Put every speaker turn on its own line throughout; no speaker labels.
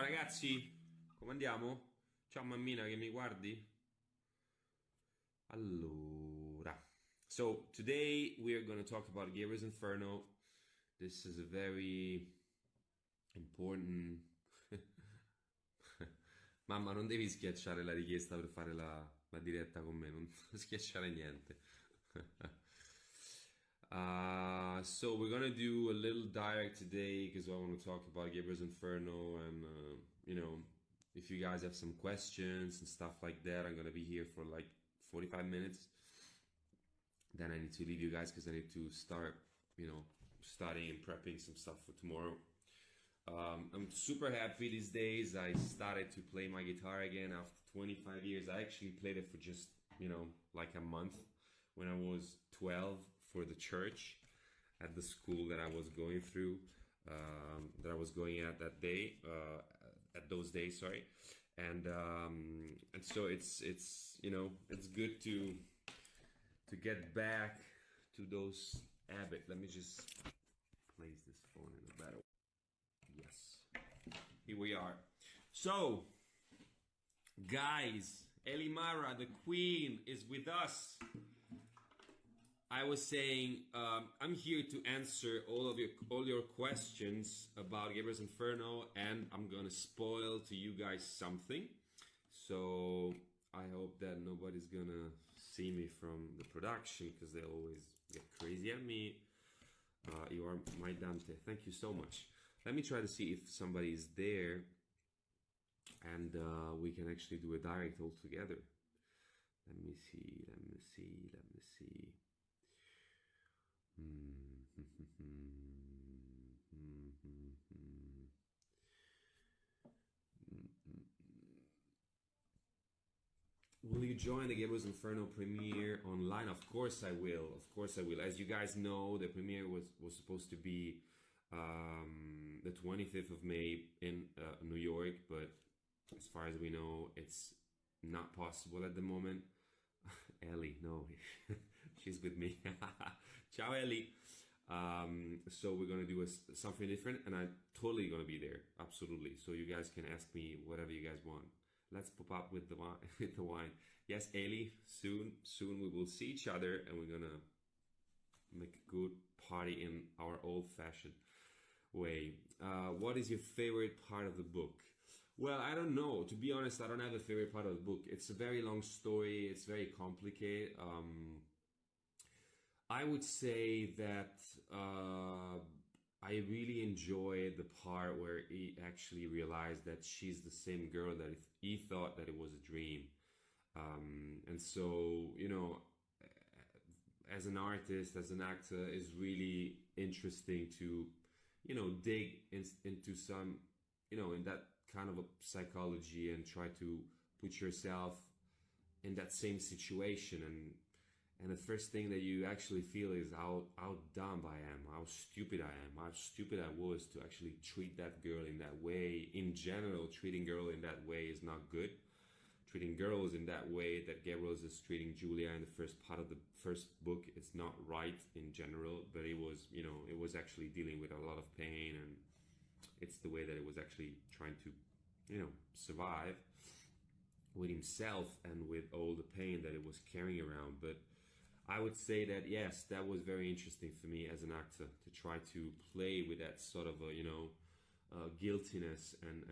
ragazzi, come andiamo? Ciao mammina che mi guardi? Allora, so today we are going to talk about Gabriel's Inferno. This is a very important... Mamma, non devi schiacciare la richiesta per fare la diretta con me, non schiacciare niente. So we're gonna do a little direct today because I want to talk about Gabriel's Inferno and if you guys have some questions and stuff like that, I'm gonna be here for like 45 minutes. Then I need to leave you guys because I need to start, studying and prepping some stuff for tomorrow. I'm super happy these days. I started to play my guitar again after 25 years. I actually played it for just, like a month when I was 12 for the church at the school that I was going through, that I was going at that day, at those days, sorry. And so it's good to get back to those habits. Let me just place this phone in a better way. Yes, here we are. So, guys, Elimara, the queen, is with us. I was saying I'm here to answer all your questions about Gabriel's Inferno, and I'm gonna spoil to you guys something. So I hope that nobody's gonna see me from the production because they always get crazy at me. You are my Dante. Thank you so much. Let me try to see if somebody is there and we can actually do a direct all together. Let me see. Will you join the Gabriel's Inferno premiere online? Of course I will. Of course I will. As you guys know, the premiere was supposed to be the 25th of May in New York, but as far as we know, it's not possible at the moment. Ellie, no, she's with me. Ciao, Ellie. So we're gonna do something different, and I'm totally gonna be there, absolutely. So you guys can ask me whatever you guys want. Let's pop up with the wine. With the wine. Yes, Ellie. Soon we will see each other, and we're gonna make a good party in our old-fashioned way. What is your favorite part of the book? Well, I don't know. To be honest, I don't have a favorite part of the book. It's a very long story. It's very complicated. I would say that I really enjoyed the part where he actually realized that she's the same girl that he thought that it was a dream. And so, as an artist, as an actor, it's really interesting to, dig into some, in that kind of a psychology and try to put yourself in that same situation. And the first thing that you actually feel is how dumb I am, how stupid I am, how stupid I was to actually treat that girl in that way. In general, treating girl in that way is not good. Treating girls in that way that Gabriel is treating Giulia in the first part of the first book, it's not right in general, but it was, it was actually dealing with a lot of pain, and it's the way that it was actually trying to, survive with himself and with all the pain that it was carrying around. But I would say that, yes, that was very interesting for me as an actor to try to play with that sort of a, guiltiness and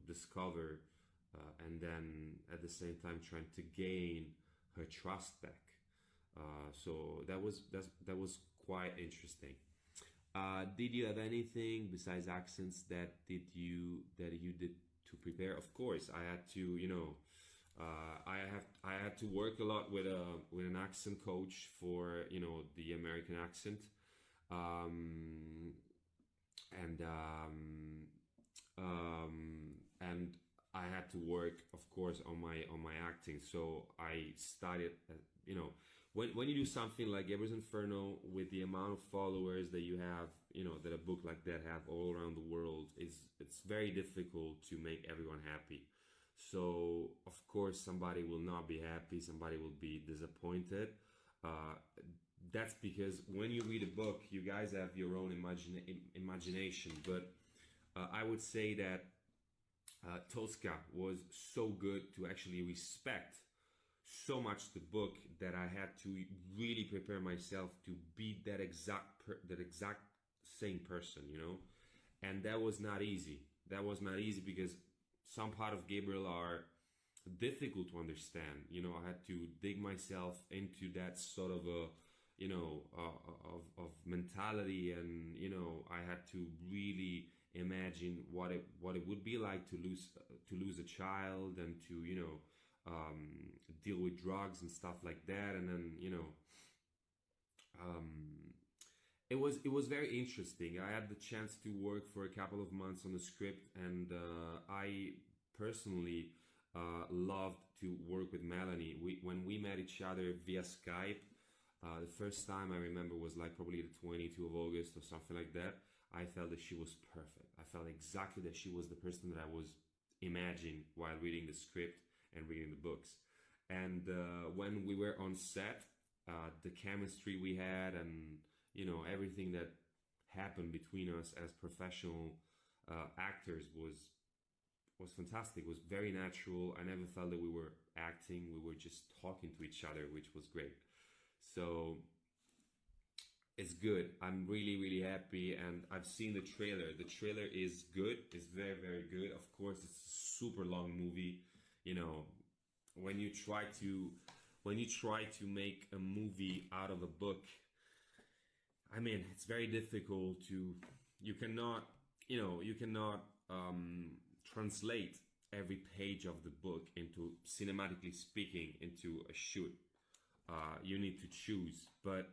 discover and then at the same time trying to gain her trust back. So that was quite interesting. Did you have anything besides accents that you did to prepare? Of course, I had to, I had to work a lot with an accent coach for the American accent, and I had to work, of course, on my acting. So I started, when you do something like Gabriel's Inferno with the amount of followers that you have, that a book like that have all around the world, it's very difficult to make everyone happy. So of course somebody will not be happy, somebody will be disappointed. That's because when you read a book, you guys have your own imagination, but I would say that Tosca was so good to actually respect so much the book that I had to really prepare myself to be that exact same person, you know, and that was not easy. That was not easy because some part of Gabriel are difficult to understand. You know, I had to dig myself into that sort of a, you know, of mentality, and you know, I had to really imagine what it would be like to lose a child, and to, you know, deal with drugs and stuff like that, and then, you know, um, it was very interesting. I had the chance to work for a couple of months on the script, and I personally loved to work with Melanie. When we met each other via Skype, the first time I remember was like probably the 22 of August or something like that. I felt that she was perfect. I felt exactly that she was the person that I was imagining while reading the script and reading the books. And when we were on set, the chemistry we had, and you know, everything that happened between us as professional actors was fantastic. It was very natural. I never felt that we were acting. We were just talking to each other, which was great. So it's good. I'm really, really happy, and I've seen the trailer. The trailer is good. It's very, very good. Of course, it's a super long movie. You know, when you try to make a movie out of a book, I mean, it's very difficult to. You cannot, you know, you cannot translate every page of the book into, cinematically speaking, into a shoot. You need to choose, but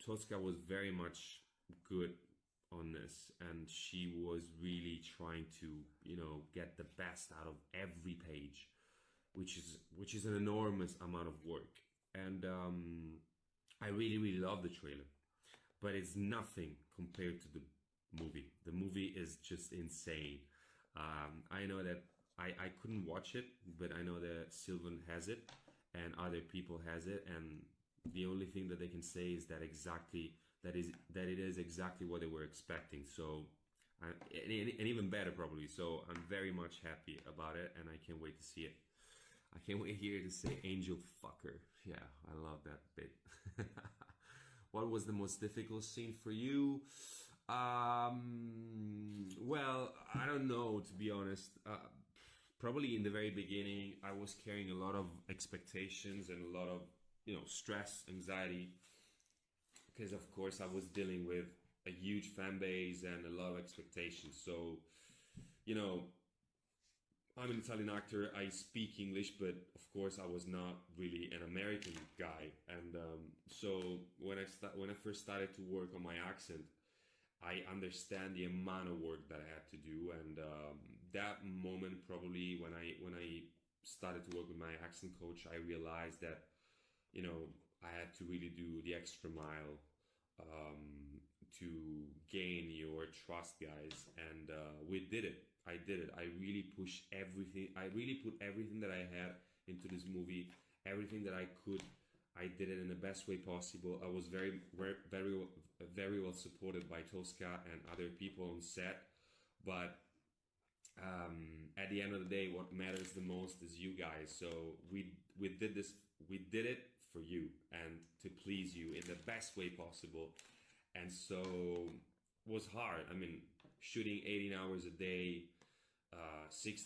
Tosca was very much good on this, and she was really trying to, you know, get the best out of every page, which is an enormous amount of work. And I really, really love the trailer, but it's nothing compared to the movie. The movie is just insane. I know that I couldn't watch it, but I know that Sylvan has it and other people has it, and the only thing that they can say is that it is exactly what they were expecting. So and even better probably. So I'm very much happy about it, and I can't wait to see it. I can't wait here to say angel fucker. Yeah, I love that bit. What was the most difficult scene for you? Well, I don't know, to be honest. Probably in the very beginning, I was carrying a lot of expectations and a lot of, you know, stress, anxiety, because of course I was dealing with a huge fan base and a lot of expectations. So, you know, I'm an Italian actor. I speak English, but of course I was not really an American guy. And so when I first started to work on my accent, I understand the amount of work that I had to do, and that moment probably when I started to work with my accent coach, I realized that, you know, I had to really do the extra mile to gain your trust, guys, and we did it. I did it. I really pushed everything. I really put everything that I had into this movie, everything that I could. I did it in the best way possible. I was very well supported by Tosca and other people on set. But at the end of the day, what matters the most is you guys. So we did this. We did it for you and to please you in the best way possible. And so it was hard. I mean, shooting 18 hours a day,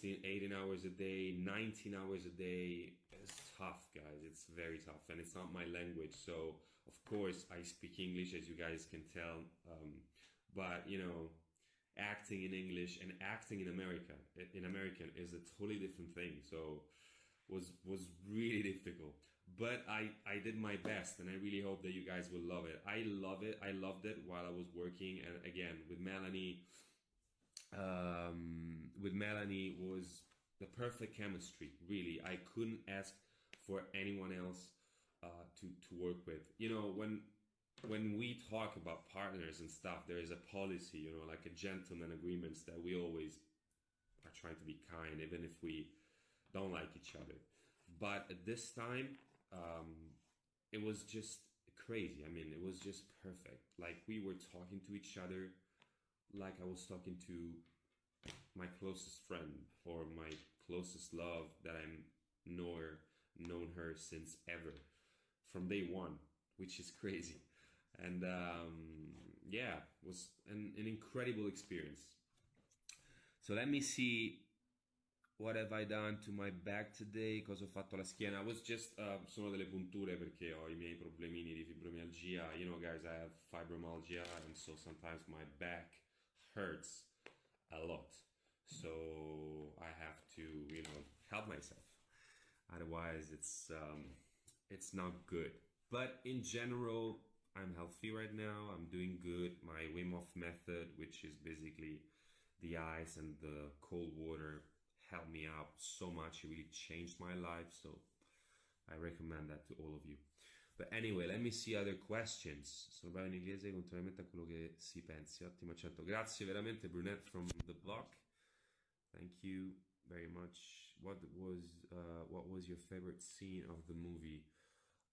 18 hours a day, 19 hours a day. It's tough, guys. It's very tough, and it's not my language. So of course I speak English, as you guys can tell. But you know, acting in English and acting in American is a totally different thing. So was really difficult. But I did my best, and I really hope that you guys will love it. I love it. I loved it while I was working, and again with Melanie. With Melanie was the perfect chemistry. Really, I couldn't ask for anyone else to work with. You know, when we talk about partners and stuff, there is a policy, you know, like a gentleman agreements that we always are trying to be kind, even if we don't like each other. But at this time, it was just crazy. I mean, it was just perfect. Like we were talking to each other like I was talking to my closest friend or my closest love that I'm known her since ever from day one, which is crazy. And yeah, it was an incredible experience. So let me see what have I done to my back today? Cosa ho fatto alla schiena? I was just sono delle punture perché ho I miei problemini di fibromialgia. You know, guys, I have fibromyalgia, and so sometimes my back hurts a lot. So I have to, you know, help myself. Otherwise, it's not good. But in general, I'm healthy right now. I'm doing good. My Wim Hof method, which is basically the ice and the cold water, helped me out so much. It really changed my life. So I recommend that to all of you. But anyway, let me see other questions. Sono bravo in inglese contrariamente a quello che si pensi. Ottimo accento. Grazie veramente, Brunette from the block. Thank you very much. What was your favorite scene of the movie?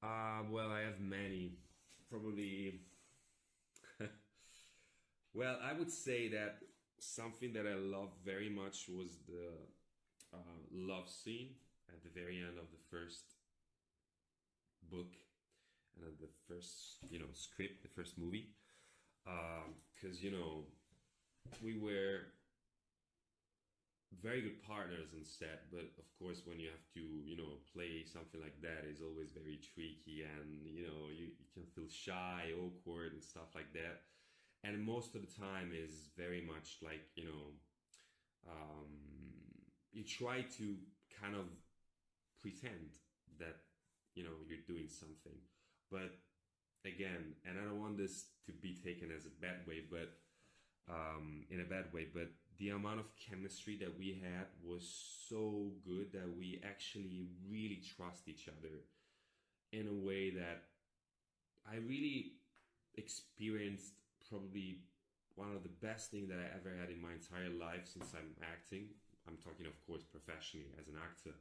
Well, I have many. Probably. Well, I would say that something that I loved very much was the love scene at the very end of the first book and at the first, you know, script, the first movie. Because, you know, we were very good partners on set, but of course when you have to, you know, play something like that is always very tricky, and you know, you can feel shy, awkward and stuff like that. And most of the time is very much like, you know, you try to kind of pretend that, you know, you're doing something, but again, and I don't want this to be taken as a bad way, but in a bad way, but the amount of chemistry that we had was so good that we actually really trust each other in a way that I really experienced probably one of the best things that I ever had in my entire life since I'm acting. I'm talking, of course, professionally as an actor.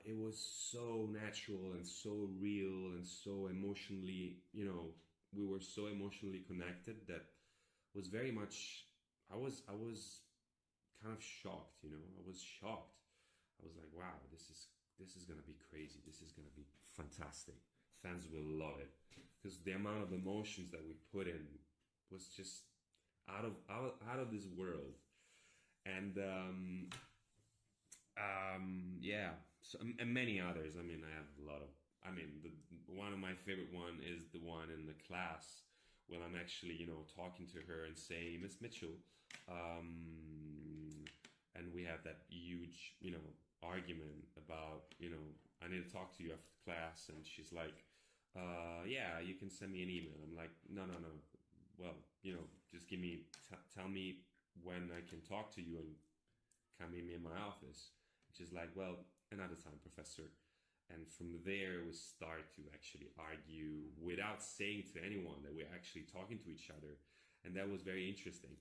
It was so natural and so real and so emotionally, you know, we were so emotionally connected that was very much, I was kind of shocked, you know. I was shocked. I was like, wow, this is gonna be crazy. This is gonna be fantastic. Fans will love it because the amount of emotions that we put in was just out of this world. And yeah, so, and many others. I mean, I have a lot of. I mean, one of my favorite one is the one in the class when I'm actually, you know, talking to her and saying, Miss Mitchell, and we have that huge, you know, argument about, you know, I need to talk to you after class, and she's like, yeah, you can send me an email. I'm like, no. Well, you know, just tell me when I can talk to you and come meet me in my office. She's like, well, another time, professor. And from there, we start to actually argue without saying to anyone that we're actually talking to each other. And that was very interesting.